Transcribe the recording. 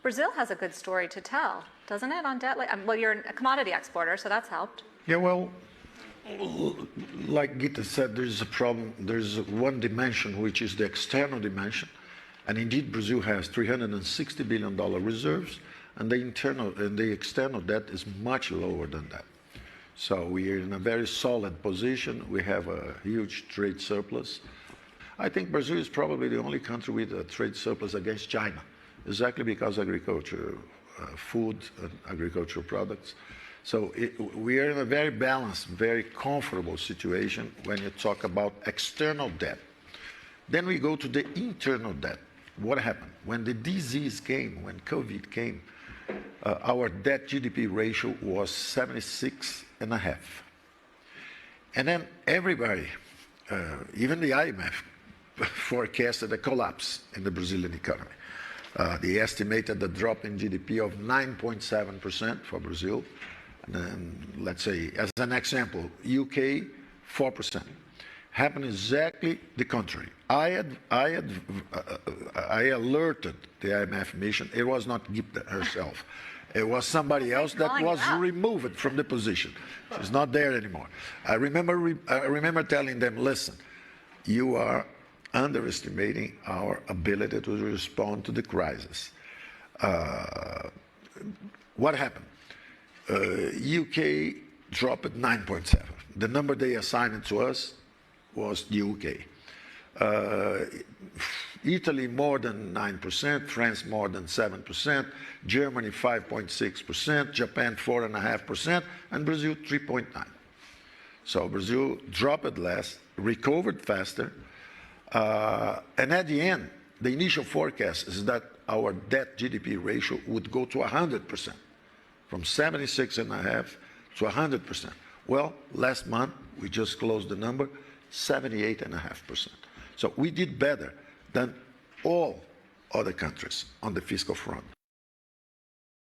Brazil has a good story to tell, doesn't it, on debt? Well, you're a commodity exporter, so that's helped. Yeah, well, like Gita said, there's a problem. There's one dimension, which is the external dimension. And indeed, Brazil has $360 billion reserves, and the external debt is much lower than that. So we are in a very solid position. We have a huge trade surplus. I think Brazil is probably the only country with a trade surplus against China, exactly because agriculture, food and agricultural products. So we are in a very balanced, very comfortable situation when you talk about external debt. Then we go to the internal debt. What happened? When the disease came, when COVID came, our debt GDP ratio was 76.5. And then everybody, even the IMF, forecasted a collapse in the Brazilian economy. They estimated a drop in GDP of 9.7% for Brazil. And then, let's say, as an example, UK, 4%. Happened exactly the contrary. I alerted the IMF mission. It was not Gita herself. It was somebody else that was removed from the position. She's not there anymore. I remember telling them, listen, you are underestimating our ability to respond to the crisis. What happened? UK dropped 9.7. The number they assigned to us was the UK. Italy more than 9%, France more than 7%, Germany 5.6%, Japan 4.5%, and Brazil 3.9%. So Brazil dropped less, recovered faster, and at the end, the initial forecast is that our debt GDP ratio would go to 100%, from 76.5 to 100%. Well, last month, we just closed the number, 78.5%. So we did better than all other countries on the fiscal front.